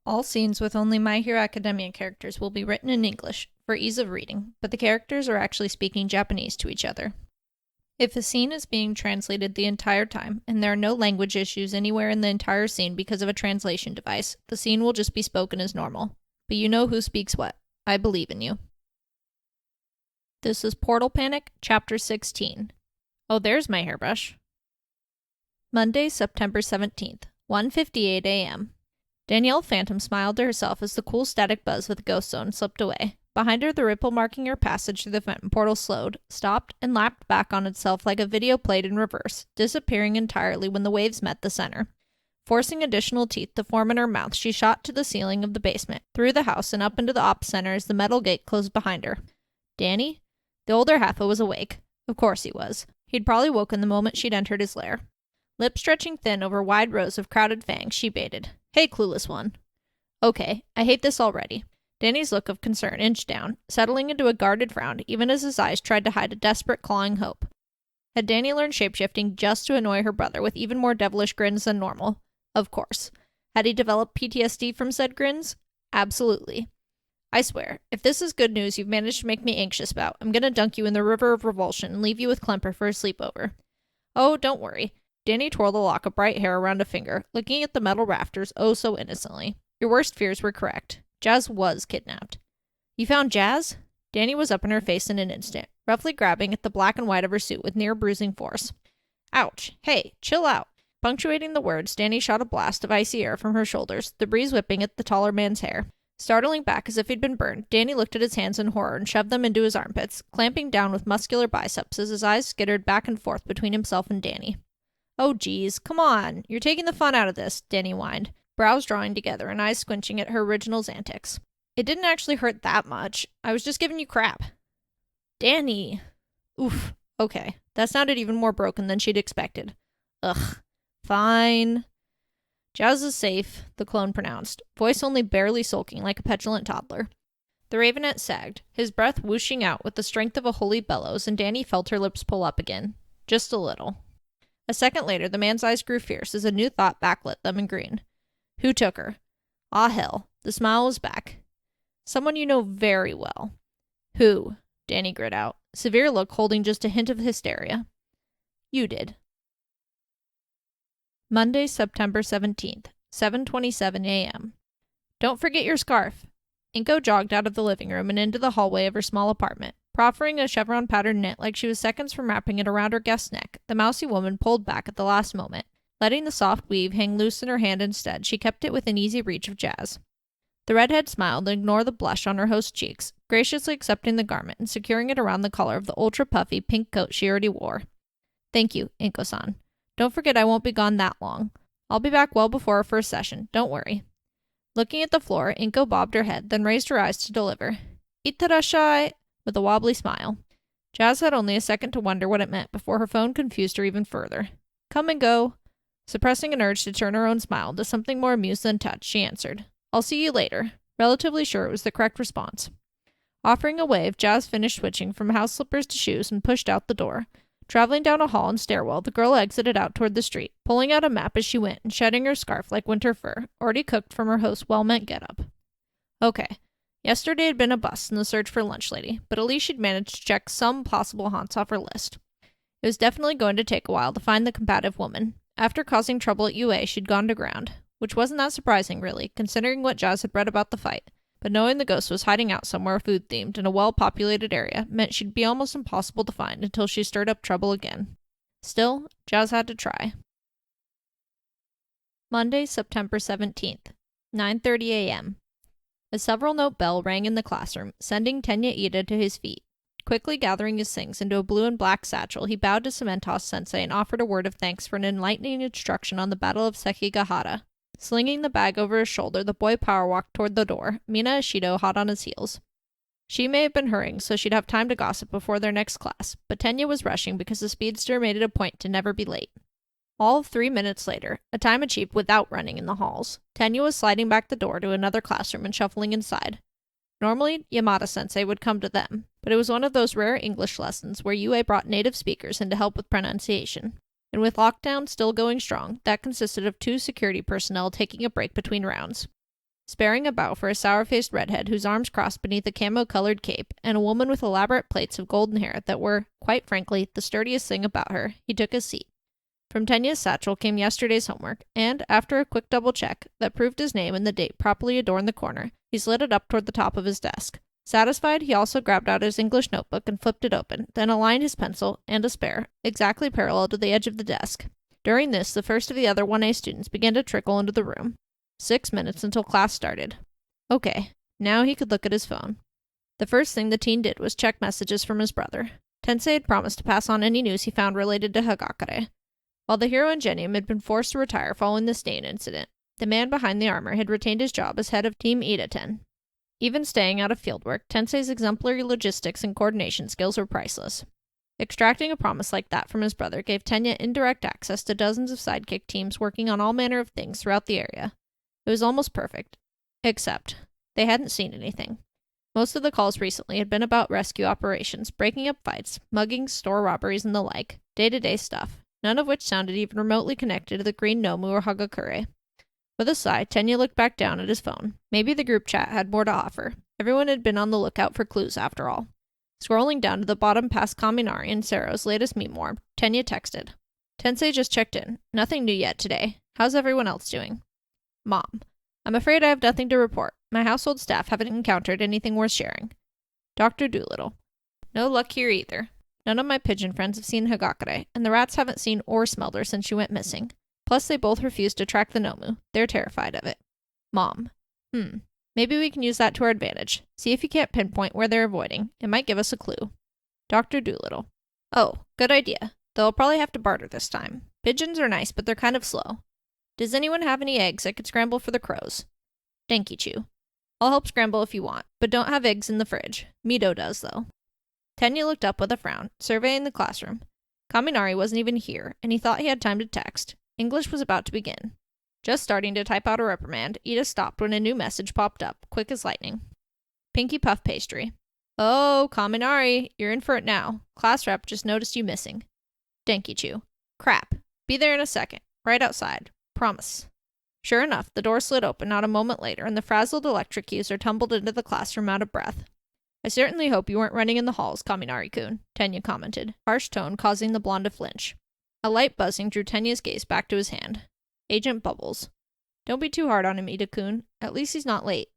All scenes with only My Hero Academia characters will be written in English for ease of reading, but the characters are actually speaking Japanese to each other. If a scene is being translated the entire time, and there are no language issues anywhere in the entire scene because of a translation device, the scene will just be spoken as normal. But you know who speaks what. I believe in you. This is Portal Panic, Chapter 16. Oh, there's my hairbrush. Monday, September 17th, 1:58 a.m. Danielle Phantom smiled to herself as the cool static buzz of the ghost zone slipped away. Behind her, the ripple marking her passage through the vent portal slowed, stopped, and lapped back on itself like a video played in reverse, disappearing entirely when the waves met the center. Forcing additional teeth to form in her mouth, she shot to the ceiling of the basement, through the house, and up into the op center as the metal gate closed behind her. Danny? The older Halfa was awake. Of course he was. He'd probably woken the moment she'd entered his lair. Lips stretching thin over wide rows of crowded fangs, she baited. Hey, clueless one. Okay, I hate this already. Danny's look of concern inched down, settling into a guarded frown even as his eyes tried to hide a desperate clawing hope. Had Danny learned shapeshifting just to annoy her brother with even more devilish grins than normal? Of course. Had he developed PTSD from said grins? Absolutely. I swear, if this is good news you've managed to make me anxious about, I'm gonna dunk you in the river of revulsion and leave you with Klemper for a sleepover. Oh, don't worry. Danny twirled a lock of bright hair around a finger, looking at the metal rafters oh so innocently. Your worst fears were correct. Jazz was kidnapped. You found Jazz? Danny was up in her face in an instant, roughly grabbing at the black and white of her suit with near-bruising force. Ouch. Hey, chill out. Punctuating the words, Danny shot a blast of icy air from her shoulders, the breeze whipping at the taller man's hair. Startling back as if he'd been burned, Danny looked at his hands in horror and shoved them into his armpits, clamping down with muscular biceps as his eyes skittered back and forth between himself and Danny. Oh geez, come on, you're taking the fun out of this, Danny whined, brows drawing together and eyes squinching at her original's antics. It didn't actually hurt that much. I was just giving you crap. Danny. Oof. Okay, that sounded even more broken than she'd expected. Ugh. Fine. Jazz is safe, the clone pronounced, voice only barely sulking like a petulant toddler. The ravenet sagged, his breath whooshing out with the strength of a holy bellows, and Danny felt her lips pull up again. Just a little. A second later, the man's eyes grew fierce as a new thought backlit them in green. Who took her? Ah, hell. The smile was back. Someone you know very well. Who? Danny grit out, severe look holding just a hint of hysteria. You did. Monday, September 17th, 7:27 a.m. Don't forget your scarf. Inko jogged out of the living room and into the hallway of her small apartment. Proffering a chevron-patterned knit like she was seconds from wrapping it around her guest's neck, the mousy woman pulled back at the last moment. Letting the soft weave hang loose in her hand instead, she kept it within easy reach of Jazz. The redhead smiled and ignored the blush on her host's cheeks, graciously accepting the garment and securing it around the collar of the ultra-puffy pink coat she already wore. Thank you, Inko-san. Don't forget I won't be gone that long. I'll be back well before our first session, don't worry. Looking at the floor, Inko bobbed her head, then raised her eyes to deliver. Itterashai! With a wobbly smile. Jazz had only a second to wonder what it meant before her phone confused her even further. Come and go. Suppressing an urge to turn her own smile into something more amused than touched, she answered. I'll see you later. Relatively sure it was the correct response. Offering a wave, Jazz finished switching from house slippers to shoes and pushed out the door. Traveling down a hall and stairwell, the girl exited out toward the street, pulling out a map as she went and shedding her scarf like winter fur, already cooked from her host's well-meant getup. Okay. Yesterday had been a bust in the search for lunch lady, but at least she'd managed to check some possible haunts off her list. It was definitely going to take a while to find the combative woman. After causing trouble at UA, she'd gone to ground, which wasn't that surprising, really, considering what Jazz had read about the fight. But knowing the ghost was hiding out somewhere food-themed in a well-populated area meant she'd be almost impossible to find until she stirred up trouble again. Still, Jazz had to try. Monday, September 17th, 9:30 a.m. A several-note bell rang in the classroom, sending Tenya Ida to his feet. Quickly gathering his things into a blue and black satchel, he bowed to Cementos-sensei and offered a word of thanks for an enlightening instruction on the Battle of Sekigahara. Slinging the bag over his shoulder, the boy power-walked toward the door, Mina Ashido hot on his heels. She may have been hurrying so she'd have time to gossip before their next class, but Tenya was rushing because the speedster made it a point to never be late. All of 3 minutes later, a time achieved without running in the halls, Tenya was sliding back the door to another classroom and shuffling inside. Normally, Yamada-sensei would come to them, but it was one of those rare English lessons where UA brought native speakers in to help with pronunciation. And with lockdown still going strong, that consisted of 2 security personnel taking a break between rounds. sparing a bow for a sour-faced redhead whose arms crossed beneath a camo-colored cape, and a woman with elaborate plaits of golden hair that were, quite frankly, the sturdiest thing about her, he took his seat. From Tenya's satchel came yesterday's homework, and, after a quick double-check that proved his name and the date properly adorned the corner, he slid it up toward the top of his desk. Satisfied, he also grabbed out his English notebook and flipped it open, then aligned his pencil, and a spare, exactly parallel to the edge of the desk. During this, the first of the other 1A students began to trickle into the room. 6 minutes until class started. Okay, now he could look at his phone. The first thing the teen did was check messages from his brother. Tensei had promised to pass on any news he found related to Hagakure. While the hero Ingenium had been forced to retire following the stain incident, the man behind the armor had retained his job as head of Team Ida-10. Even staying out of fieldwork, Tensei's exemplary logistics and coordination skills were priceless. Extracting a promise like that from his brother gave Tenya indirect access to dozens of sidekick teams working on all manner of things throughout the area. It was almost perfect. Except, they hadn't seen anything. Most of the calls recently had been about rescue operations, breaking up fights, muggings, store robberies, and the like, day-to-day stuff, none of which sounded even remotely connected to the Green Nomu or Hagakure. With a sigh, Tenya looked back down at his phone. Maybe the group chat had more to offer. Everyone had been on the lookout for clues, after all. Scrolling down to the bottom past Kaminari and Sero's latest memoir, Tenya texted. Tensei just checked in. Nothing new yet today. How's everyone else doing? Mom. I'm afraid I have nothing to report. My household staff haven't encountered anything worth sharing. Dr. Doolittle. No luck here either. None of my pigeon friends have seen Hagakure, and the rats haven't seen or smelled her since she went missing. Plus, they both refused to track the Nomu. They're terrified of it. Mom. Maybe we can use that to our advantage. See if you can't pinpoint where they're avoiding. It might give us a clue. Dr. Doolittle. Oh, good idea. Though I'll probably have to barter this time. Pigeons are nice, but they're kind of slow. Does anyone have any eggs I could scramble for the crows? Denkichu. I'll help scramble if you want, but don't have eggs in the fridge. Mido does, though. Tenya looked up with a frown, surveying the classroom. Kaminari wasn't even here, and he thought he had time to text. English was about to begin. Just starting to type out a reprimand, Ida stopped when a new message popped up, quick as lightning. Pinky Puff Pastry. Oh, Kaminari, you're in for it now. Class rep just noticed you missing. Denkichu. Crap. Be there in a second. Right outside. Promise. Sure enough, the door slid open not a moment later, and the frazzled electric user tumbled into the classroom out of breath. I certainly hope you weren't running in the halls, Kaminari-kun, Tenya commented, harsh tone causing the blonde to flinch. A light buzzing drew Tenya's gaze back to his hand. Agent Bubbles. Don't be too hard on him, Ida-kun. At least he's not late.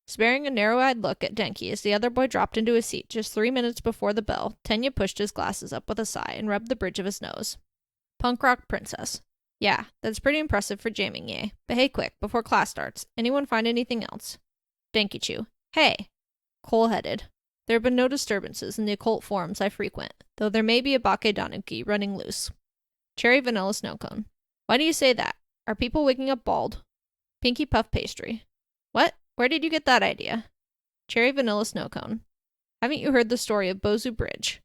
Sparing a narrow-eyed look at Denki as the other boy dropped into his seat just 3 minutes before the bell, Tenya pushed his glasses up with a sigh and rubbed the bridge of his nose. Punk rock princess. Yeah, that's pretty impressive for jamming, yay. But hey, quick, before class starts, anyone find anything else? Denkichu. Hey! Coal-headed. There have been no disturbances in the occult forums I frequent, though there may be a bakedanuki running loose. Cherry vanilla snow cone. Why do you say that? Are people waking up bald? Pinky Puff Pastry. What? Where did you get that idea? Cherry vanilla snow cone. Haven't you heard the story of Bozu Bridge?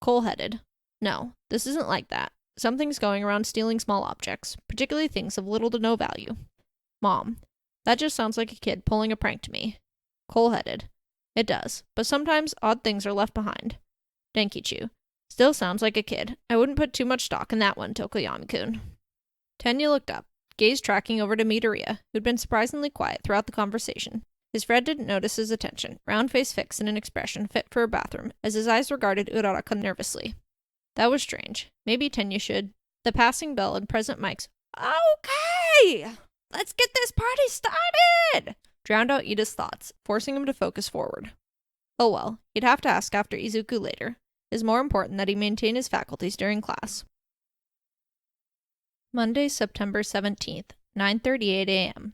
Coal-headed. No, this isn't like that. Something's going around stealing small objects, particularly things of little to no value. Mom. That just sounds like a kid pulling a prank to me. Coal-headed. It does, but sometimes odd things are left behind. Denkichu. Still sounds like a kid. I wouldn't put too much stock in that one, Tokoyami-kun. Tenya looked up, gaze tracking over to Midoriya, who'd been surprisingly quiet throughout the conversation. His friend didn't notice his attention, round face fixed in an expression fit for a bathroom, as his eyes regarded Uraraka nervously. That was strange. Maybe Tenya should. The passing bell and present mics, okay! Let's get this party started! Drowned out Ida's thoughts, forcing him to focus forward. Oh well, he'd have to ask after Izuku later. It's more important that he maintain his faculties during class. Monday, September 17th, 9:38 a.m.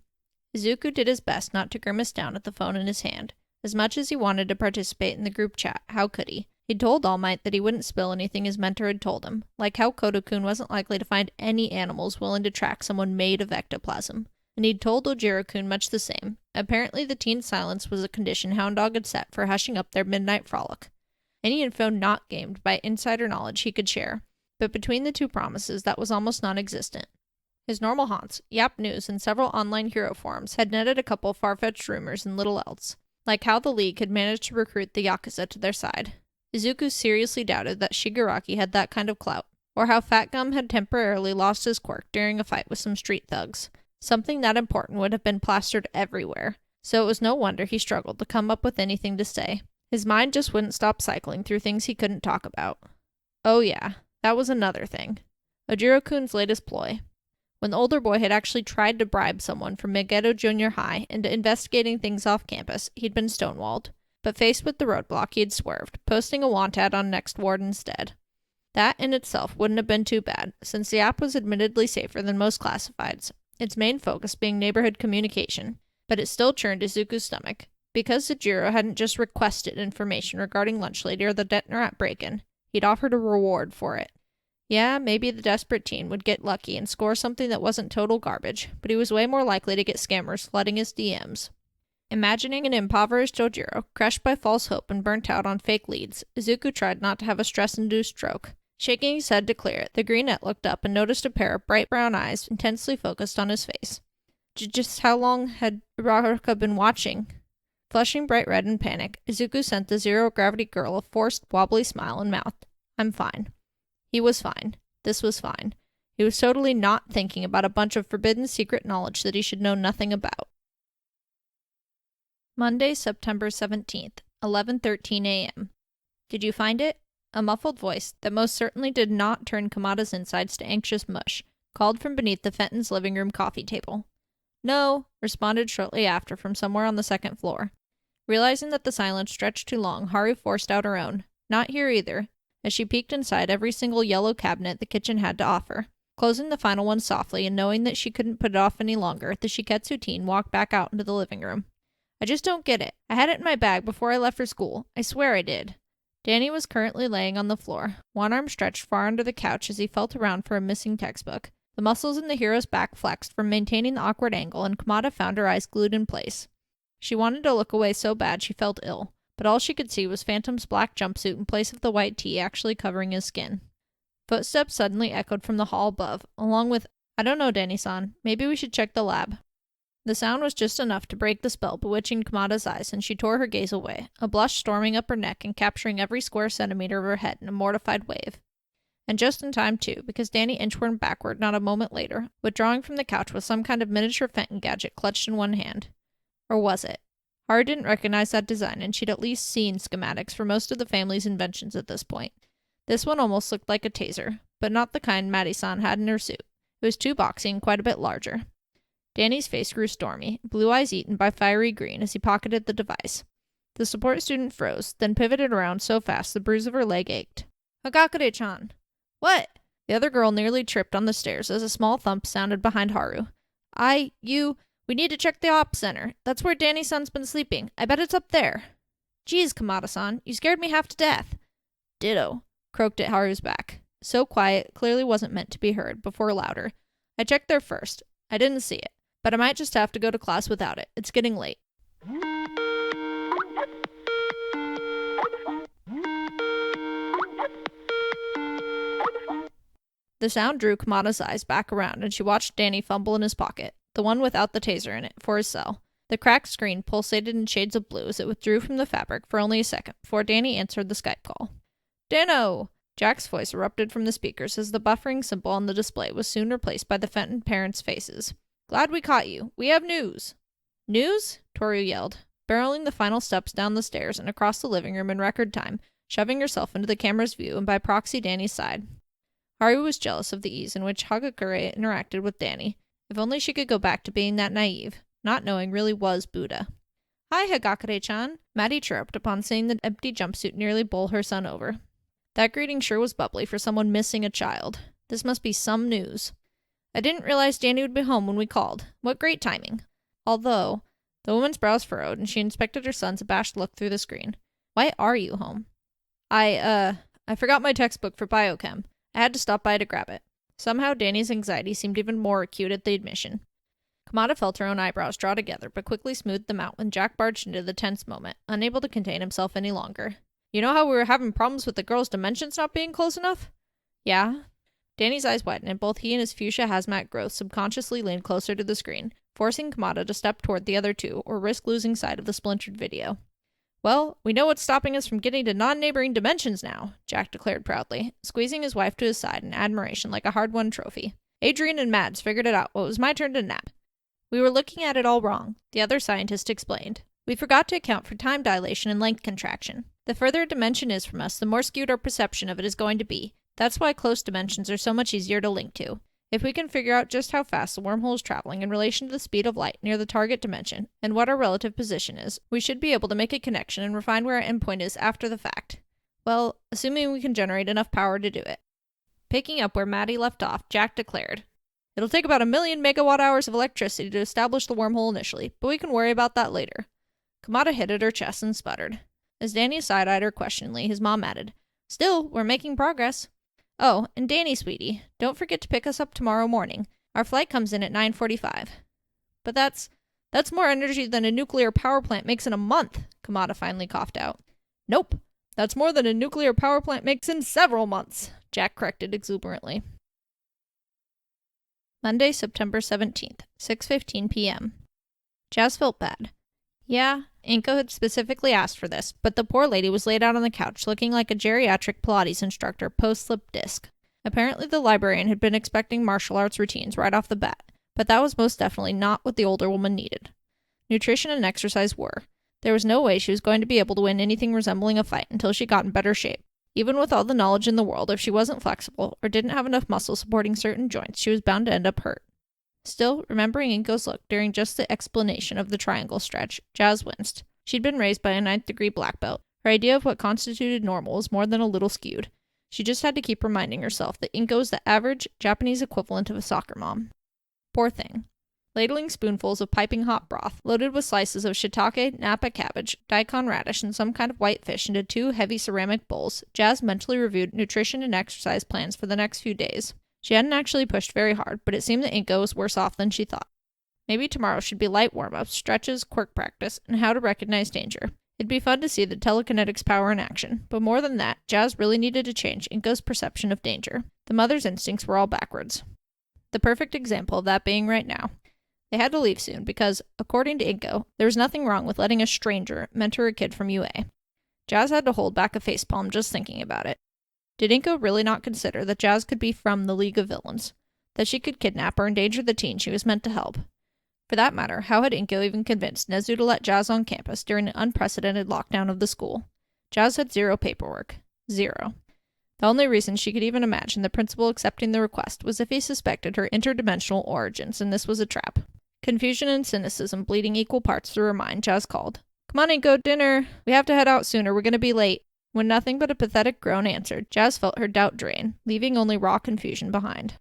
Izuku did his best not to grimace down at the phone in his hand. As much as he wanted to participate in the group chat, how could he? He'd told All Might that he wouldn't spill anything his mentor had told him, like how Kodo-kun wasn't likely to find any animals willing to track someone made of ectoplasm. And he'd told Ojiro-kun much the same. Apparently the teen's silence was a condition Hound Dog had set for hushing up their midnight frolic. Any info not gamed by insider knowledge he could share, but between the two promises that was almost non-existent. His normal haunts, Yap News, and several online hero forums had netted a couple far-fetched rumors and little else, like how the League had managed to recruit the Yakuza to their side. Izuku seriously doubted that Shigaraki had that kind of clout, or how Fat Gum had temporarily lost his quirk during a fight with some street thugs. Something that important would have been plastered everywhere, so it was no wonder he struggled to come up with anything to say. His mind just wouldn't stop cycling through things he couldn't talk about. Oh yeah, that was another thing. Ojiro-kun's latest ploy. When the older boy had actually tried to bribe someone from Megiddo Junior High into investigating things off campus, he'd been stonewalled. But faced with the roadblock, he had swerved, posting a want ad on Next Ward instead. That in itself wouldn't have been too bad, since the app was admittedly safer than most classifieds, its main focus being neighborhood communication, but it still churned Izuku's stomach. Because Ojiro hadn't just requested information regarding Lunch Lady or the Detnerat break-in, he'd offered a reward for it. Yeah, maybe the desperate teen would get lucky and score something that wasn't total garbage, but he was way more likely to get scammers flooding his DMs. Imagining an impoverished Ojiro, crushed by false hope and burnt out on fake leads, Izuku tried not to have a stress-induced stroke. Shaking his head to clear it, the greenette looked up and noticed a pair of bright brown eyes intensely focused on his face. Just how long had Uraruka been watching? Flushing bright red in panic, Izuku sent the zero-gravity girl a forced, wobbly smile and mouthed, "I'm fine." He was fine. This was fine. He was totally not thinking about a bunch of forbidden secret knowledge that he should know nothing about. Monday, September 17th, 11:13 a.m. Did you find it? A muffled voice, that most certainly did not turn Kamada's insides to anxious mush, called from beneath the Fenton's living room coffee table. No, responded shortly after from somewhere on the second floor. Realizing that the silence stretched too long, Haru forced out her own. Not here either, as she peeked inside every single yellow cabinet the kitchen had to offer. Closing the final one softly and knowing that she couldn't put it off any longer, the Shiketsu teen walked back out into the living room. I just don't get it. I had it in my bag before I left for school. I swear I did. Danny was currently laying on the floor, one arm stretched far under the couch as he felt around for a missing textbook. The muscles in the hero's back flexed from maintaining the awkward angle, and Kamada found her eyes glued in place. She wanted to look away so bad she felt ill, but all she could see was Phantom's black jumpsuit in place of the white tee actually covering his skin. Footsteps suddenly echoed from the hall above, along with, "I don't know, Danny-san, maybe we should check the lab." The sound was just enough to break the spell bewitching Kamada's eyes, and she tore her gaze away, a blush storming up her neck and capturing every square centimeter of her head in a mortified wave. And just in time, too, because Danny inchwormed backward not a moment later, withdrawing from the couch with some kind of miniature Fenton gadget clutched in one hand. Or was it? Haru didn't recognize that design, and she'd at least seen schematics for most of the family's inventions at this point. This one almost looked like a taser, but not the kind Maddie-san had in her suit. It was too boxy and quite a bit larger. Danny's face grew stormy, blue eyes eaten by fiery green as he pocketed the device. The support student froze, then pivoted around so fast the bruise of her leg ached. "Hagakure-chan!" "What?" The other girl nearly tripped on the stairs as a small thump sounded behind Haru. We need to check the ops center. That's where Danny-san's been sleeping. I bet it's up there." "Geez, Kamada-san, you scared me half to death." "Ditto," croaked at Haru's back. So quiet, clearly wasn't meant to be heard, before louder. "I checked there first. I didn't see it. But I might just have to go to class without it. It's getting late." The sound drew Kamada's eyes back around, and she watched Danny fumble in his pocket, the one without the taser in it, for his cell. The cracked screen pulsated in shades of blue as it withdrew from the fabric for only a second before Danny answered the Skype call. "Dano!" Jack's voice erupted from the speakers as the buffering symbol on the display was soon replaced by the Fenton parents' faces. "Glad we caught you. We have news." "News?" Toru yelled, barreling the final steps down the stairs and across the living room in record time, shoving herself into the camera's view and by proxy Danny's side. Haru was jealous of the ease in which Hagakure interacted with Danny. If only she could go back to being that naive. Not knowing really was Buddha. "Hi, Hagakure-chan," Maddie chirped upon seeing the empty jumpsuit nearly bowl her son over. That greeting sure was bubbly for someone missing a child. This must be some news. "I didn't realize Danny would be home when we called. What great timing." Although, the woman's brows furrowed and she inspected her son's abashed look through the screen. "Why are you home?" I forgot my textbook for biochem. I had to stop by to grab it." Somehow Danny's anxiety seemed even more acute at the admission. Kamada felt her own eyebrows draw together, but quickly smoothed them out when Jack barged into the tense moment, unable to contain himself any longer. "You know how we were having problems with the girl's dimensions not being close enough?" "Yeah?" Danny's eyes widened, and both he and his fuchsia hazmat growth subconsciously leaned closer to the screen, forcing Kamada to step toward the other two or risk losing sight of the splintered video. "Well, we know what's stopping us from getting to non-neighboring dimensions now," Jack declared proudly, squeezing his wife to his side in admiration like a hard-won trophy. "Adrian and Mads figured it out. Well, it was my turn to nap." We were looking at it all wrong, the other scientist explained. We forgot to account for time dilation and length contraction. The further a dimension is from us, the more skewed our perception of it is going to be. That's why close dimensions are so much easier to link to. If we can figure out just how fast the wormhole is traveling in relation to the speed of light near the target dimension, and what our relative position is, we should be able to make a connection and refine where our endpoint is after the fact. Well, assuming we can generate enough power to do it. Picking up where Maddie left off, Jack declared, "It'll take about 1,000,000 megawatt-hours of electricity to establish the wormhole initially, but we can worry about that later." Kamada hit at her chest and sputtered. As Danny side-eyed her questioningly, his mom added, "Still, we're making progress. Oh, and Danny, sweetie, don't forget to pick us up tomorrow morning. Our flight comes in at 9:45. "But that's more energy than a nuclear power plant makes in a month," Kamada finally coughed out. "Nope, that's more than a nuclear power plant makes in several months," Jack corrected exuberantly. Monday, September 17th, 6:15 p.m. Jazz felt bad. Yeah, Inko had specifically asked for this, but the poor lady was laid out on the couch looking like a geriatric Pilates instructor post-slip disc. Apparently the librarian had been expecting martial arts routines right off the bat, but that was most definitely not what the older woman needed. Nutrition and exercise were. There was no way she was going to be able to win anything resembling a fight until she got in better shape. Even with all the knowledge in the world, if she wasn't flexible or didn't have enough muscle supporting certain joints, she was bound to end up hurt. Still, remembering Inko's look during just the explanation of the triangle stretch, Jazz winced. She'd been raised by a 9th-degree black belt. Her idea of what constituted normal was more than a little skewed. She just had to keep reminding herself that Inko was the average Japanese equivalent of a soccer mom. Poor thing. Ladling spoonfuls of piping hot broth, loaded with slices of shiitake, napa cabbage, daikon radish, and some kind of white fish into 2 heavy ceramic bowls, Jazz mentally reviewed nutrition and exercise plans for the next few days. She hadn't actually pushed very hard, but it seemed that Inko was worse off than she thought. Maybe tomorrow should be light warm-ups, stretches, quirk practice, and how to recognize danger. It'd be fun to see the telekinetics power in action, but more than that, Jazz really needed to change Inko's perception of danger. The mother's instincts were all backwards. The perfect example of that being right now. They had to leave soon because, according to Inko, there was nothing wrong with letting a stranger mentor a kid from UA. Jazz had to hold back a facepalm just thinking about it. Did Inko really not consider that Jazz could be from the League of Villains? That she could kidnap or endanger the teen she was meant to help? For that matter, how had Inko even convinced Nezu to let Jazz on campus during an unprecedented lockdown of the school? Jazz had 0 paperwork. 0. The only reason she could even imagine the principal accepting the request was if he suspected her interdimensional origins, and this was a trap. Confusion and cynicism bleeding equal parts through her mind, Jazz called. "Come on, Inko, dinner! We have to head out sooner, we're gonna be late." When nothing but a pathetic groan answered, Jazz felt her doubt drain, leaving only raw confusion behind.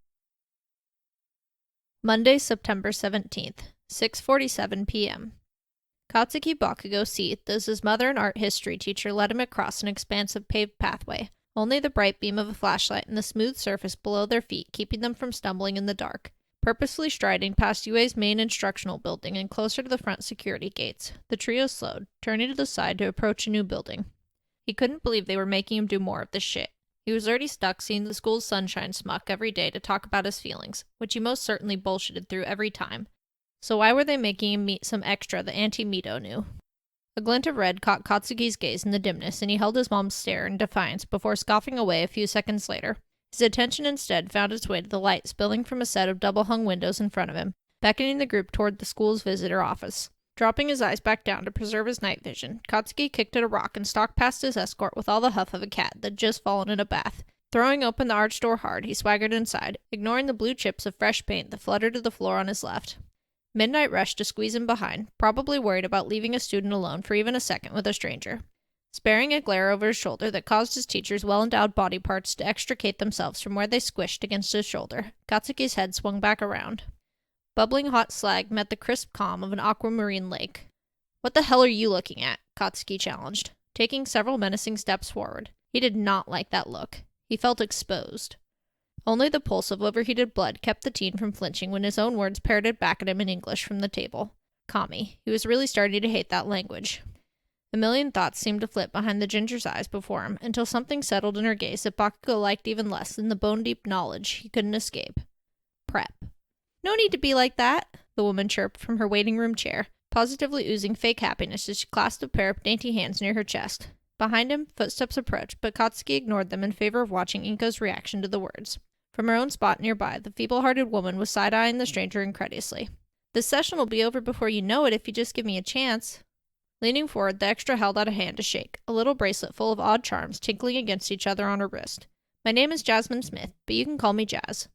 Monday, September 17th, 6:47 p.m. Katsuki Bakugo seethed as his mother and art history teacher led him across an expansive paved pathway, only the bright beam of a flashlight and the smooth surface below their feet keeping them from stumbling in the dark. Purposefully striding past UA's main instructional building and closer to the front security gates, the trio slowed, turning to the side to approach a new building. He couldn't believe they were making him do more of this shit. He was already stuck seeing the school's sunshine smuck every day to talk about his feelings, which he most certainly bullshitted through every time. So why were they making him meet some extra that Auntie Mito knew? A glint of red caught Katsuki's gaze in the dimness, and he held his mom's stare in defiance before scoffing away a few seconds later. His attention instead found its way to the light spilling from a set of double-hung windows in front of him, beckoning the group toward the school's visitor office. Dropping his eyes back down to preserve his night vision, Katsuki kicked at a rock and stalked past his escort with all the huff of a cat that'd just fallen in a bath. Throwing open the arched door hard, he swaggered inside, ignoring the blue chips of fresh paint that fluttered to the floor on his left. Midnight rushed to squeeze him behind, probably worried about leaving a student alone for even a second with a stranger. Sparing a glare over his shoulder that caused his teacher's well-endowed body parts to extricate themselves from where they squished against his shoulder, Katsuki's head swung back around. Bubbling hot slag met the crisp calm of an aquamarine lake. "What the hell are you looking at?" Katsuki challenged, taking several menacing steps forward. He did not like that look. He felt exposed. Only the pulse of overheated blood kept the teen from flinching when his own words parroted back at him in English from the table. Kami. He was really starting to hate that language. A million thoughts seemed to flit behind the ginger's eyes before him until something settled in her gaze that Bakugo liked even less than the bone-deep knowledge he couldn't escape. Prep. "No need to be like that," the woman chirped from her waiting room chair, positively oozing fake happiness as she clasped a pair of dainty hands near her chest. Behind him, footsteps approached, but Katsuki ignored them in favor of watching Inko's reaction to the words. From her own spot nearby, the feeble-hearted woman was side-eyeing the stranger incredulously. This session will be over before you know it if you just give me a chance. Leaning forward, the extra held out a hand to shake, a little bracelet full of odd charms tinkling against each other on her wrist. My name is Jasmine Smith, but you can call me Jazz.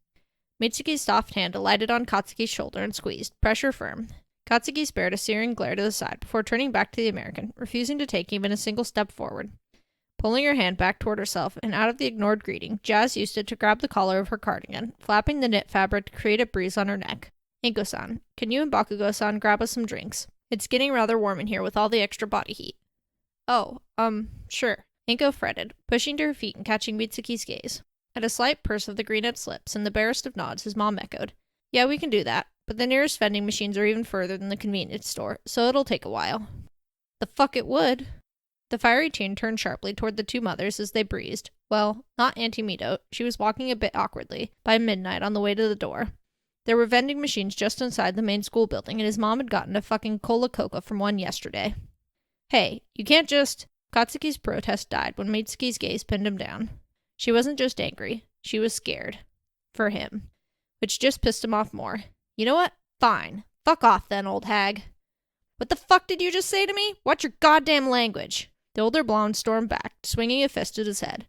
Mitsuki's soft hand alighted on Katsuki's shoulder and squeezed, pressure firm. Katsuki spared a searing glare to the side before turning back to the American, refusing to take even a single step forward. Pulling her hand back toward herself and out of the ignored greeting, Jazz used it to grab the collar of her cardigan, flapping the knit fabric to create a breeze on her neck. Inko-san, can you and Bakugo-san grab us some drinks? It's getting rather warm in here with all the extra body heat. Oh, sure. Inko fretted, pushing to her feet and catching Mitsuki's gaze. At a slight purse of the greenette's lips and the barest of nods, his mom echoed. Yeah, we can do that, but the nearest vending machines are even further than the convenience store, so it'll take a while. The fuck it would. The fiery teen turned sharply toward the two mothers as they breezed. Well, not Auntie Mito, she was walking a bit awkwardly, by midnight on the way to the door. There were vending machines just inside the main school building, and his mom had gotten a fucking cola coca from one yesterday. Hey, you can't just... Katsuki's protest died when Mitsuki's gaze pinned him down. She wasn't just angry, she was scared. For him. Which just pissed him off more. You know what? Fine. Fuck off then, old hag. What the fuck did you just say to me? What's your goddamn language? The older blonde stormed back, swinging a fist at his head.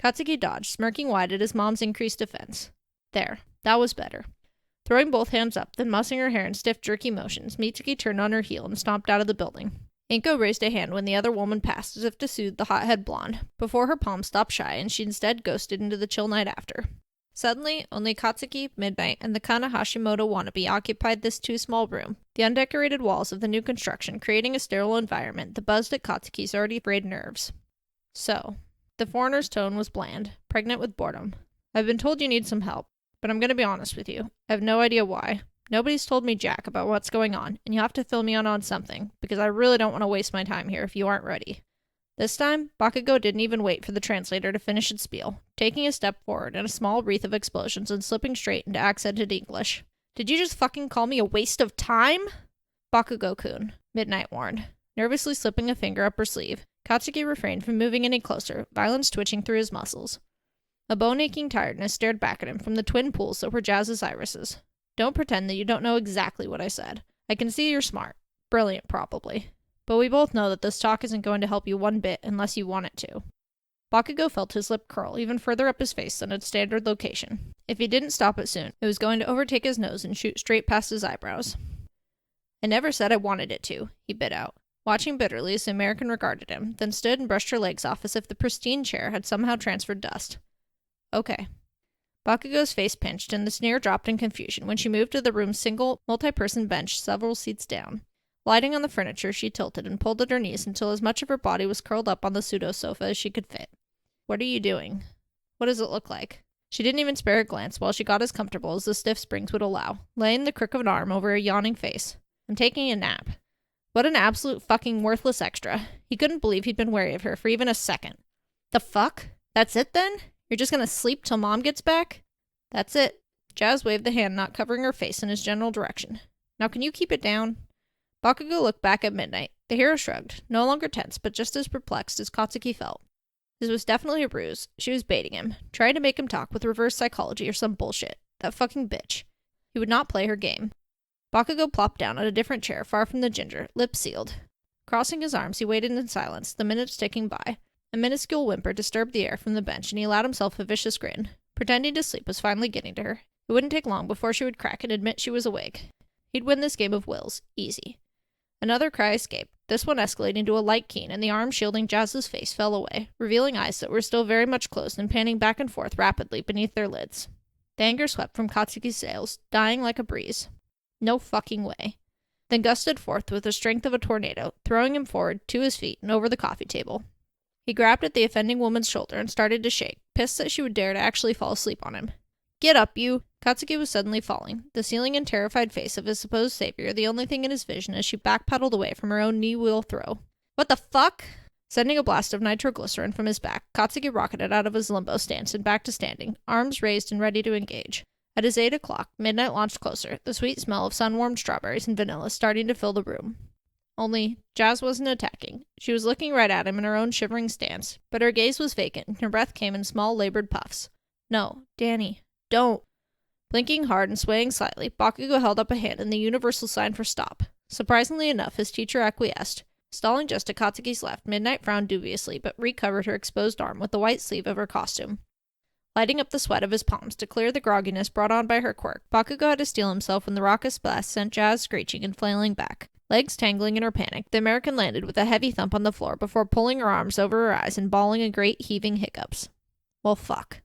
Katsuki dodged, smirking wide at his mom's increased defense. There. That was better. Throwing both hands up, then mussing her hair in stiff, jerky motions, Mitsuki turned on her heel and stomped out of the building. Inko raised a hand when the other woman passed, as if to soothe the hothead blonde, before her palm stopped shy and she instead ghosted into the chill night after. Suddenly, only Katsuki, Midnight, and the Kana Hashimoto wannabe occupied this too-small room, the undecorated walls of the new construction creating a sterile environment that buzzed at Katsuki's already frayed nerves. So, the foreigner's tone was bland, pregnant with boredom. I've been told you need some help, but I'm going to be honest with you. I have no idea why. Nobody's told me jack about what's going on, and you'll have to fill me in on something, because I really don't want to waste my time here if you aren't ready. This time, Bakugo didn't even wait for the translator to finish its spiel, taking a step forward in a small wreath of explosions and slipping straight into accented English. Did you just fucking call me a waste of time? Bakugo-kun, Midnight warned, nervously slipping a finger up her sleeve. Katsuki refrained from moving any closer, violence twitching through his muscles. A bone-aching tiredness stared back at him from the twin pools that were Jazz's irises. Don't pretend that you don't know exactly what I said. I can see you're smart. Brilliant, probably. But we both know that this talk isn't going to help you one bit unless you want it to. Bakugo felt his lip curl even further up his face than its standard location. If he didn't stop it soon, it was going to overtake his nose and shoot straight past his eyebrows. I never said I wanted it to, he bit out, watching bitterly as the American regarded him, then stood and brushed her legs off as if the pristine chair had somehow transferred dust. Okay. Bakugo's face pinched, and the sneer dropped in confusion when she moved to the room's single, multi-person bench several seats down. Lighting on the furniture, she tilted and pulled at her knees until as much of her body was curled up on the pseudo-sofa as she could fit. What are you doing? What does it look like? She didn't even spare a glance while she got as comfortable as the stiff springs would allow, laying the crook of an arm over a yawning face. I'm taking a nap. What an absolute fucking worthless extra. He couldn't believe he'd been wary of her for even a second. The fuck? That's it then? You're just gonna sleep till Mom gets back? That's it. Jazz waved the hand not covering her face in his general direction. Now can you keep it down? Bakugo looked back at Midnight. The hero shrugged, no longer tense, but just as perplexed as Katsuki felt. This was definitely a ruse. She was baiting him, trying to make him talk with reverse psychology or some bullshit. That fucking bitch. He would not play her game. Bakugo plopped down at a different chair far from the ginger, lips sealed. Crossing his arms, he waited in silence, the minutes ticking by. A minuscule whimper disturbed the air from the bench, and he allowed himself a vicious grin. Pretending to sleep was finally getting to her. It wouldn't take long before she would crack and admit she was awake. He'd win this game of wills. Easy. Another cry escaped, this one escalating to a light keen, and the arm shielding Jazz's face fell away, revealing eyes that were still very much closed and panning back and forth rapidly beneath their lids. The anger swept from Katsuki's sails, dying like a breeze. No fucking way. Then gusted forth with the strength of a tornado, throwing him forward to his feet and over the coffee table. He grabbed at the offending woman's shoulder and started to shake, pissed that she would dare to actually fall asleep on him. Get up, you! Katsuki was suddenly falling, the ceiling and terrified face of his supposed savior the only thing in his vision as she backpedaled away from her own knee-wheel throw. What the fuck? Sending a blast of nitroglycerin from his back, Katsuki rocketed out of his limbo stance and back to standing, arms raised and ready to engage. At his 8 o'clock, Midnight launched closer, the sweet smell of sun-warmed strawberries and vanilla starting to fill the room. Only, Jazz wasn't attacking. She was looking right at him in her own shivering stance, but her gaze was vacant and her breath came in small, labored puffs. No, Danny, don't. Blinking hard and swaying slightly, Bakugo held up a hand in the universal sign for stop. Surprisingly enough, his teacher acquiesced. Stalling just to Katsuki's left, Midnight frowned dubiously, but recovered her exposed arm with the white sleeve of her costume. Lighting up the sweat of his palms to clear the grogginess brought on by her quirk, Bakugo had to steel himself when the raucous blast sent Jazz screeching and flailing back. Legs tangling in her panic, the American landed with a heavy thump on the floor before pulling her arms over her eyes and bawling in great heaving hiccups. Well, fuck.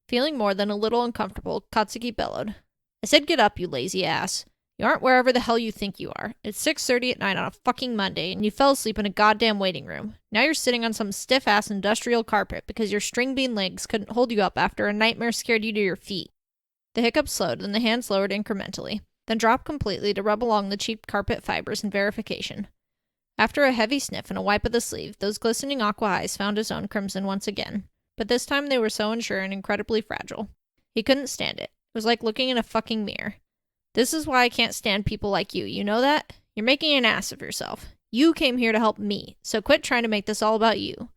Feeling more than a little uncomfortable, Katsuki bellowed. I said get up, you lazy ass. You aren't wherever the hell you think you are. It's 6:30 at night on a fucking Monday, and you fell asleep in a goddamn waiting room. Now you're sitting on some stiff-ass industrial carpet because your string bean legs couldn't hold you up after a nightmare scared you to your feet. The hiccups slowed, and the hands lowered incrementally, then dropped completely to rub along the cheap carpet fibers in verification. After a heavy sniff and a wipe of the sleeve, those glistening aqua eyes found his own crimson once again. But this time they were so unsure and incredibly fragile. He couldn't stand it. It was like looking in a fucking mirror. This is why I can't stand people like you know that? You're making an ass of yourself. You came here to help me, so quit trying to make this all about you.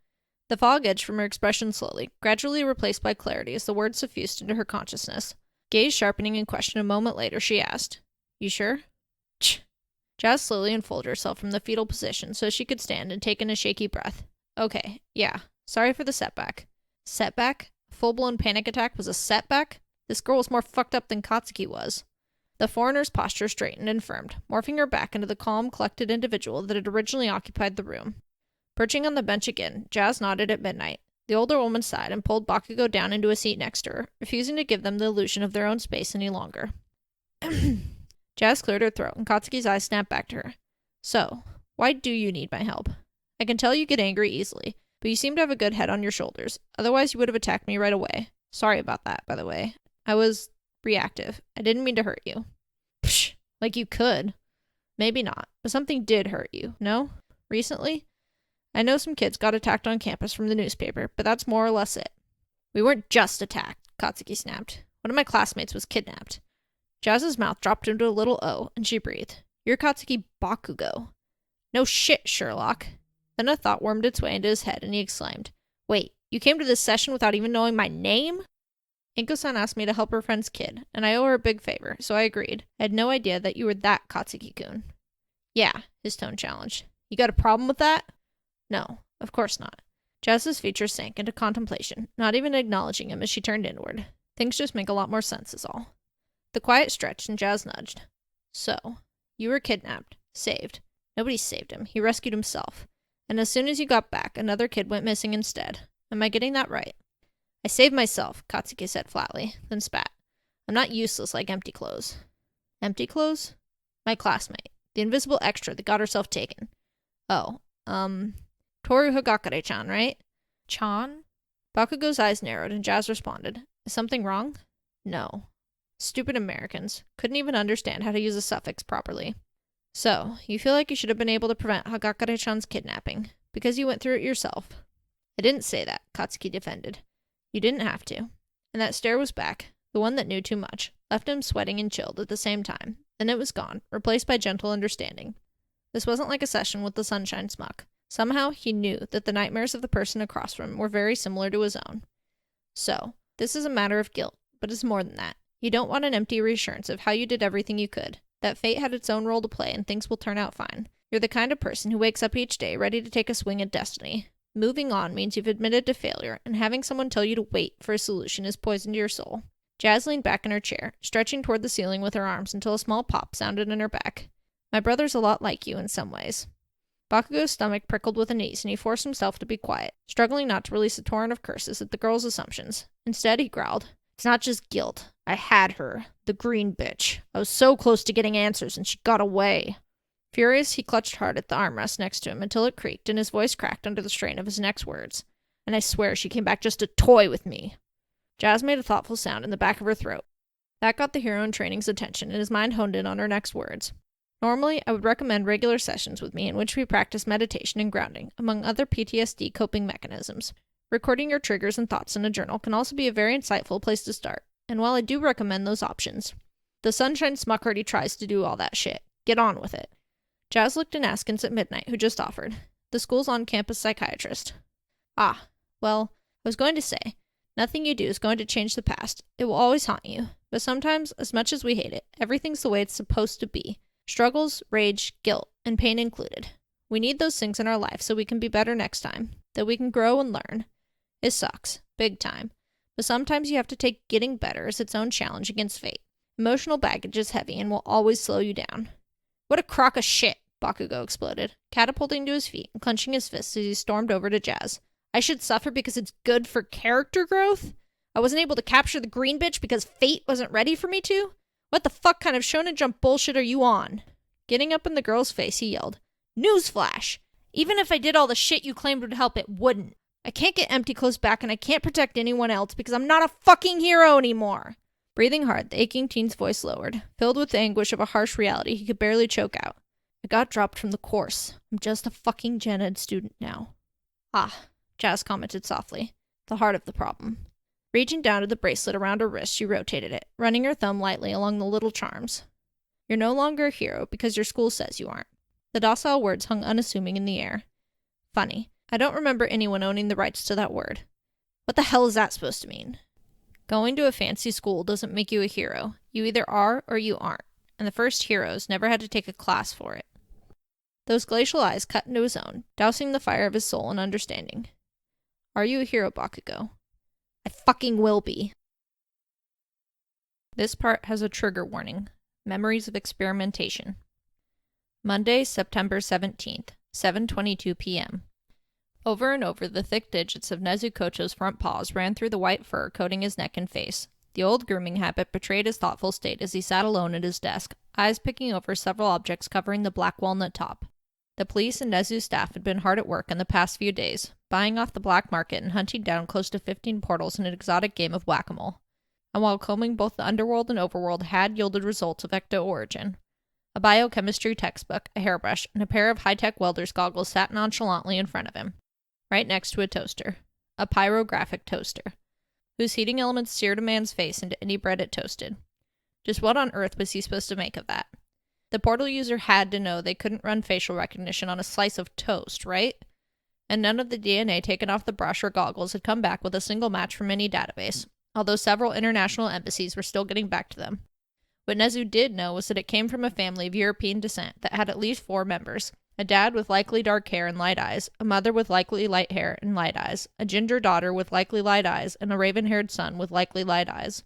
The fog edged from her expression slowly, gradually replaced by clarity as the words suffused into her consciousness. Gaze sharpening in question a moment later, she asked, You sure? Tch. Jazz slowly unfolded herself from the fetal position so she could stand and take in a shaky breath. Okay, yeah. Sorry for the setback. Setback? A full-blown panic attack was a setback? This girl was more fucked up than Katsuki was. The foreigner's posture straightened and firmed, morphing her back into the calm, collected individual that had originally occupied the room. Perching on the bench again, Jazz nodded at Midnight. The older woman sighed and pulled Bakugo down into a seat next to her, refusing to give them the illusion of their own space any longer. Jazz cleared her throat, and Katsuki's eyes snapped back to her. So, why do you need my help? I can tell you get angry easily, but you seem to have a good head on your shoulders. Otherwise, you would have attacked me right away. Sorry about that, by the way. I was reactive. I didn't mean to hurt you. Psh, like you could. Maybe not, but something did hurt you, no? Recently? I know some kids got attacked on campus from the newspaper, but that's more or less it. We weren't just attacked, Katsuki snapped. One of my classmates was kidnapped. Jazz's mouth dropped into a little O, and she breathed. You're Katsuki Bakugo. No shit, Sherlock. Then a thought wormed its way into his head, and he exclaimed, Wait, you came to this session without even knowing my name? Inko-san asked me to help her friend's kid, and I owe her a big favor, so I agreed. I had no idea that you were that Katsuki-kun. Yeah, his tone challenged. You got a problem with that? No, of course not. Jazz's features sank into contemplation, not even acknowledging him as she turned inward. Things just make a lot more sense is all. The quiet stretched and Jazz nudged. So, you were kidnapped, saved. Nobody saved him, he rescued himself. And as soon as you got back, another kid went missing instead. Am I getting that right? I saved myself, Katsuki said flatly, then spat. I'm not useless like Empty Clothes. Empty Clothes? My classmate. The invisible extra that got herself taken. Oh, Toru Hagakure-chan, right? Chan? Bakugo's eyes narrowed and Jazz responded. Is something wrong? No. Stupid Americans. Couldn't even understand how to use a suffix properly. So, you feel like you should have been able to prevent Hagakure-chan's kidnapping, because you went through it yourself. I didn't say that, Katsuki defended. You didn't have to. And that stare was back, the one that knew too much, left him sweating and chilled at the same time. Then it was gone, replaced by gentle understanding. This wasn't like a session with the sunshine smuck. Somehow, he knew that the nightmares of the person across from him were very similar to his own. So, this is a matter of guilt, but it's more than that. You don't want an empty reassurance of how you did everything you could, that fate had its own role to play and things will turn out fine. You're the kind of person who wakes up each day ready to take a swing at destiny. Moving on means you've admitted to failure, and having someone tell you to wait for a solution is poison to your soul. Jazz leaned back in her chair, stretching toward the ceiling with her arms until a small pop sounded in her back. My brother's a lot like you in some ways. Bakugo's stomach prickled with unease, and he forced himself to be quiet, struggling not to release a torrent of curses at the girl's assumptions. Instead, he growled, It's not just guilt. I had her. The green bitch. I was so close to getting answers, and she got away. Furious, he clutched hard at the armrest next to him until it creaked, and his voice cracked under the strain of his next words. And I swear she came back just to toy with me. Jazz made a thoughtful sound in the back of her throat. That got the hero in training's attention, and his mind honed in on her next words. Normally, I would recommend regular sessions with me in which we practice meditation and grounding, among other PTSD coping mechanisms. Recording your triggers and thoughts in a journal can also be a very insightful place to start, and while I do recommend those options, the sunshine smuck already tries to do all that shit. Get on with it. Jazz looked in askance at Midnight, who just offered. The school's on-campus psychiatrist. Ah, well, I was going to say, nothing you do is going to change the past. It will always haunt you. But sometimes, as much as we hate it, everything's the way it's supposed to be. Struggles, rage, guilt, and pain included. We need those things in our life so we can be better next time, that we can grow and learn. It sucks, big time. But sometimes you have to take getting better as its own challenge against fate. Emotional baggage is heavy and will always slow you down. What a crock of shit, Bakugo exploded, catapulting to his feet and clenching his fists as he stormed over to Jazz. I should suffer because it's good for character growth? I wasn't able to capture the green bitch because fate wasn't ready for me to? What the fuck kind of Shonen Jump bullshit are you on? Getting up in the girl's face, he yelled, Newsflash! Even if I did all the shit you claimed would help, it wouldn't. I can't get empty clothes back and I can't protect anyone else because I'm not a fucking hero anymore. Breathing hard, the aching teen's voice lowered, filled with the anguish of a harsh reality he could barely choke out. I got dropped from the course. I'm just a fucking gen ed student now. Ah, Jazz commented softly, the heart of the problem. Reaching down to the bracelet around her wrist, she rotated it, running her thumb lightly along the little charms. You're no longer a hero because your school says you aren't. The docile words hung unassuming in the air. Funny, I don't remember anyone owning the rights to that word. What the hell is that supposed to mean? Going to a fancy school doesn't make you a hero. You either are or you aren't, and the first heroes never had to take a class for it. Those glacial eyes cut into his own, dousing the fire of his soul and understanding. Are you a hero, Bakugo? I fucking will be. This part has a trigger warning. Memories of experimentation. Monday, September 17th, 7:22 p.m. Over and over, the thick digits of Nezukocho's front paws ran through the white fur coating his neck and face. The old grooming habit betrayed his thoughtful state as he sat alone at his desk, eyes picking over several objects covering the black walnut top. The police and Nezu's staff had been hard at work in the past few days, buying off the black market and hunting down close to 15 portals in an exotic game of whack-a-mole. And while combing both the underworld and overworld had yielded results of ecto-origin. A biochemistry textbook, a hairbrush, and a pair of high-tech welder's goggles sat nonchalantly in front of him, right next to a toaster. A pyrographic toaster, whose heating elements seared a man's face into any bread it toasted. Just what on earth was he supposed to make of that? The portal user had to know they couldn't run facial recognition on a slice of toast, right? And none of the DNA taken off the brush or goggles had come back with a single match from any database, although several international embassies were still getting back to them. What Nezu did know was that it came from a family of European descent that had at least 4 members. A dad with likely dark hair and light eyes, a mother with likely light hair and light eyes, a ginger daughter with likely light eyes, and a raven-haired son with likely light eyes.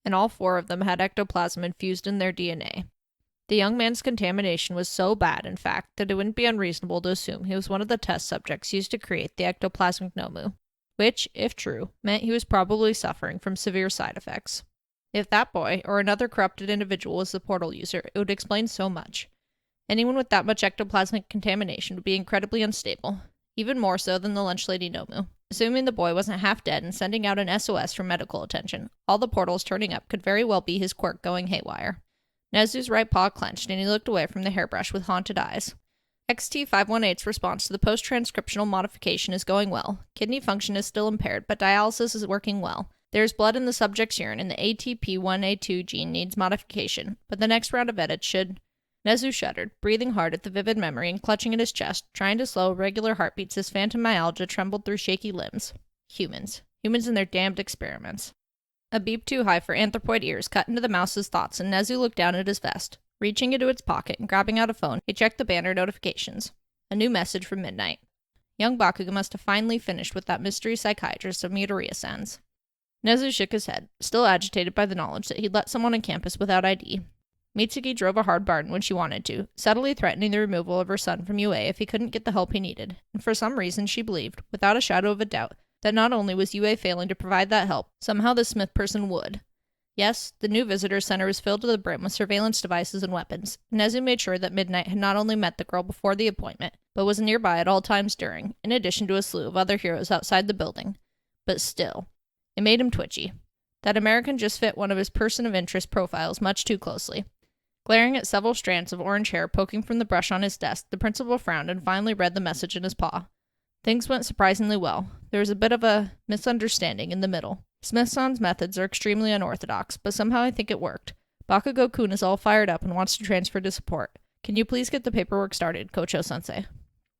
And all 4 of them had ectoplasm infused in their DNA. The young man's contamination was so bad, in fact, that it wouldn't be unreasonable to assume he was one of the test subjects used to create the ectoplasmic Nomu, which, if true, meant he was probably suffering from severe side effects. If that boy, or another corrupted individual, was the portal user, it would explain so much. Anyone with that much ectoplasmic contamination would be incredibly unstable, even more so than the lunch lady Nomu. Assuming the boy wasn't half dead and sending out an SOS for medical attention, all the portals turning up could very well be his quirk going haywire. Nezu's right paw clenched, and he looked away from the hairbrush with haunted eyes. XT-518's response to the post-transcriptional modification is going well. Kidney function is still impaired, but dialysis is working well. There is blood in the subject's urine, and the ATP1A2 gene needs modification, but the next round of edits should... Nezu shuddered, breathing hard at the vivid memory and clutching at his chest, trying to slow regular heartbeats as phantom myalgia trembled through shaky limbs. Humans. Humans and their damned experiments. A beep too high for anthropoid ears cut into the mouse's thoughts, and Nezu looked down at his vest. Reaching into its pocket and grabbing out a phone, he checked the banner notifications. A new message from Midnight. Young Bakugo must have finally finished with that mystery psychiatrist of Midoriya-san's. Nezu shook his head, still agitated by the knowledge that he'd let someone on campus without ID. Mitsuki drove a hard bargain when she wanted to, subtly threatening the removal of her son from UA if he couldn't get the help he needed, and for some reason she believed, without a shadow of a doubt, that not only was UA failing to provide that help, somehow the Smith person would. Yes, the new visitor center was filled to the brim with surveillance devices and weapons. Nezu made sure that Midnight had not only met the girl before the appointment, but was nearby at all times during, in addition to a slew of other heroes outside the building. But still, it made him twitchy. That American just fit one of his person of interest profiles much too closely. Glaring at several strands of orange hair poking from the brush on his desk, the principal frowned and finally read the message in his paw. Things went surprisingly well. There was a bit of a misunderstanding in the middle. Smith-san's methods are extremely unorthodox, but somehow I think it worked. Bakugo-kun is all fired up and wants to transfer to support. Can you please get the paperwork started, Kocho-sensei?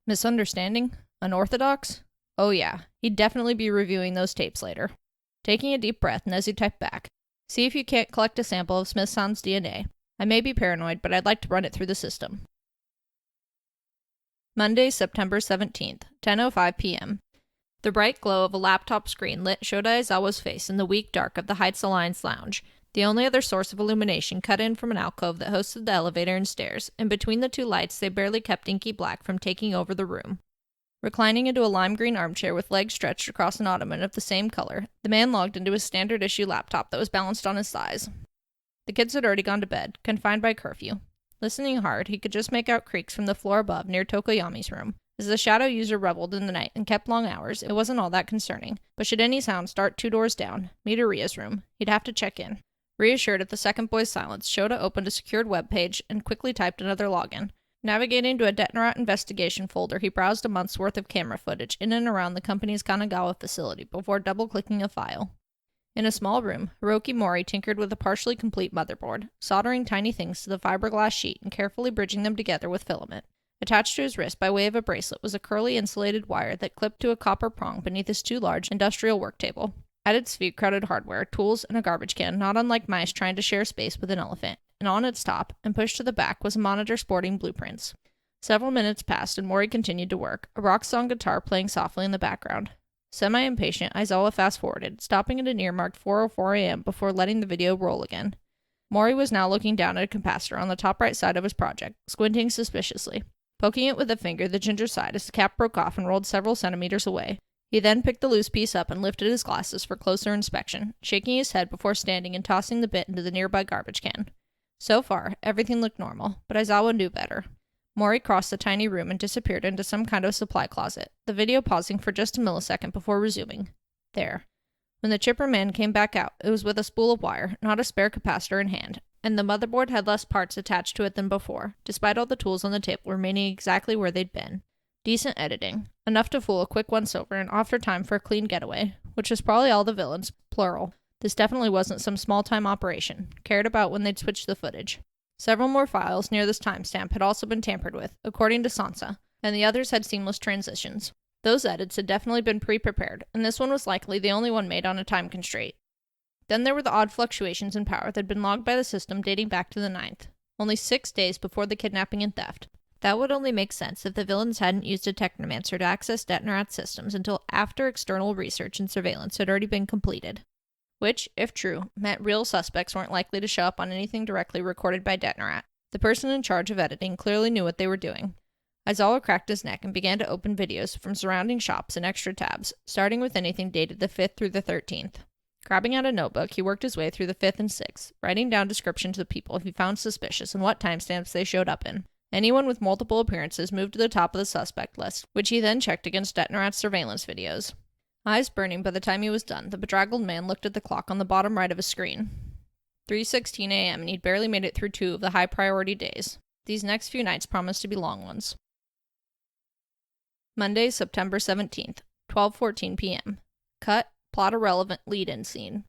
Misunderstanding? Unorthodox? Oh yeah, he'd definitely be reviewing those tapes later. Taking a deep breath, Nezu typed back. See if you can't collect a sample of Smith-san's DNA. I may be paranoid, but I'd like to run it through the system. Monday, September 17th, 10:05 p.m. The bright glow of a laptop screen lit Shota Aizawa's face in the weak dark of the Heights Alliance lounge. The only other source of illumination cut in from an alcove that hosted the elevator and stairs, and between the two lights they barely kept inky black from taking over the room. Reclining into a lime green armchair with legs stretched across an ottoman of the same color, the man logged into his standard issue laptop that was balanced on his thighs. The kids had already gone to bed, confined by curfew. Listening hard, he could just make out creaks from the floor above near Tokoyami's room. As the shadow user reveled in the night and kept long hours, it wasn't all that concerning, but should any sound start 2 doors down, Midoriya's room, he'd have to check in. Reassured at the second boy's silence, Shota opened a secured web page and quickly typed another login. Navigating to a Detnerat investigation folder, he browsed a month's worth of camera footage in and around the company's Kanagawa facility before double-clicking a file. In a small room, Hiroki Mori tinkered with a partially complete motherboard, soldering tiny things to the fiberglass sheet and carefully bridging them together with filament. Attached to his wrist by way of a bracelet was a curly insulated wire that clipped to a copper prong beneath his too large industrial work table. At its feet crowded hardware, tools, and a garbage can, not unlike mice trying to share space with an elephant. And on its top, and pushed to the back, was a monitor sporting blueprints. Several minutes passed, and Mori continued to work, a rock song guitar playing softly in the background. Semi-impatient, Aizawa fast-forwarded, stopping at an earmarked 4:04 a.m. before letting the video roll again. Mori was now looking down at a capacitor on the top right side of his project, squinting suspiciously. Poking it with a finger, the ginger sighed as the cap broke off and rolled several centimeters away. He then picked the loose piece up and lifted his glasses for closer inspection, shaking his head before standing and tossing the bit into the nearby garbage can. So far, everything looked normal, but Aizawa knew better. Mori crossed the tiny room and disappeared into some kind of supply closet, the video pausing for just a millisecond before resuming. There. When the chipper man came back out, it was with a spool of wire, not a spare capacitor in hand, and the motherboard had less parts attached to it than before, despite all the tools on the table remaining exactly where they'd been. Decent editing. Enough to fool a quick once-over and offer time for a clean getaway, which was probably all the villains, plural. This definitely wasn't some small-time operation, cared about when they'd switch the footage. Several more files near this timestamp had also been tampered with, according to Sansa, and the others had seamless transitions. Those edits had definitely been pre-prepared, and this one was likely the only one made on a time constraint. Then there were the odd fluctuations in power that had been logged by the system dating back to the 9th, only 6 days before the kidnapping and theft. That would only make sense if the villains hadn't used a technomancer to access Detnerat's systems until after external research and surveillance had already been completed. Which, if true, meant real suspects weren't likely to show up on anything directly recorded by Detnerat. The person in charge of editing clearly knew what they were doing. Aizawa cracked his neck and began to open videos from surrounding shops and extra tabs, starting with anything dated the 5th through the 13th. Grabbing out a notebook, he worked his way through the 5th and 6th, writing down descriptions of people he found suspicious and what timestamps they showed up in. Anyone with multiple appearances moved to the top of the suspect list, which he then checked against Detnerat's surveillance videos. Eyes burning by the time he was done, the bedraggled man looked at the clock on the bottom right of his screen. 3:16 a.m. and he'd barely made it through 2 of the high-priority days. These next few nights promised to be long ones. Monday, September 17th, 12:14 p.m. Cut, plot-irrelevant lead-in scene.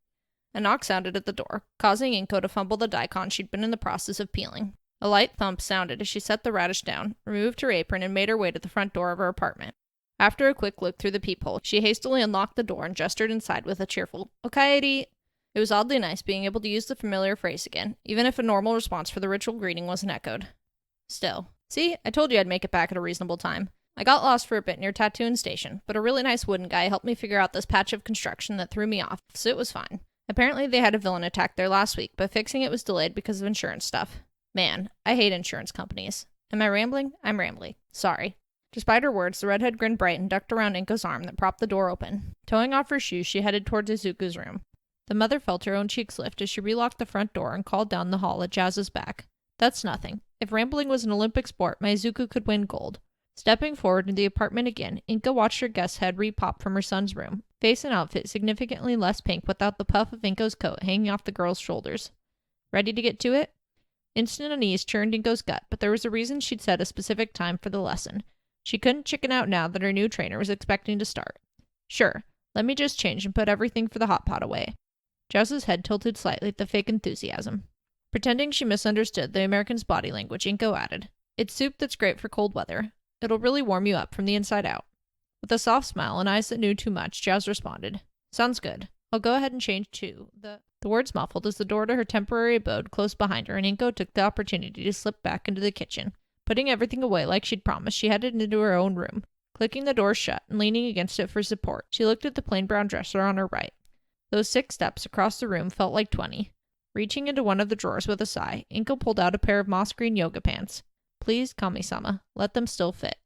A knock sounded at the door, causing Inko to fumble the daikon she'd been in the process of peeling. A light thump sounded as she set the radish down, removed her apron, and made her way to the front door of her apartment. After a quick look through the peephole, she hastily unlocked the door and gestured inside with a cheerful "Okaeri." It was oddly nice being able to use the familiar phrase again, even if a normal response for the ritual greeting wasn't echoed. Still. See, I told you I'd make it back at a reasonable time. I got lost for a bit near Tatooine Station, but a really nice wooden guy helped me figure out this patch of construction that threw me off, so it was fine. Apparently they had a villain attack there last week, but fixing it was delayed because of insurance stuff. Man, I hate insurance companies. Am I rambling? I'm rambling. Sorry. Despite her words, the redhead grinned bright and ducked around Inko's arm that propped the door open. Towing off her shoes, she headed towards Izuku's room. The mother felt her own cheeks lift as she relocked the front door and called down the hall at Jazz's back. That's nothing. If rambling was an Olympic sport, my Izuku could win gold. Stepping forward into the apartment again, Inko watched her guest's head repop from her son's room, face and outfit significantly less pink without the puff of Inko's coat hanging off the girl's shoulders. Ready to get to it? Instant unease churned Inko's gut, but there was a reason she'd set a specific time for the lesson. She couldn't chicken out now that her new trainer was expecting to start. Sure, let me just change and put everything for the hot pot away. Jazz's head tilted slightly at the fake enthusiasm. Pretending she misunderstood the American's body language, Inko added, "It's soup that's great for cold weather. It'll really warm you up from the inside out." With a soft smile and eyes that knew too much, Jazz responded, "Sounds good. I'll go ahead and change too. The words muffled as the door to her temporary abode closed behind her, and Inko took the opportunity to slip back into the kitchen. Putting everything away like she'd promised, she headed into her own room. Clicking the door shut and leaning against it for support, she looked at the plain brown dresser on her right. Those 6 steps across the room felt like 20. Reaching into one of the drawers with a sigh, Inko pulled out a pair of moss green yoga pants. Please, Kami-sama, let them still fit.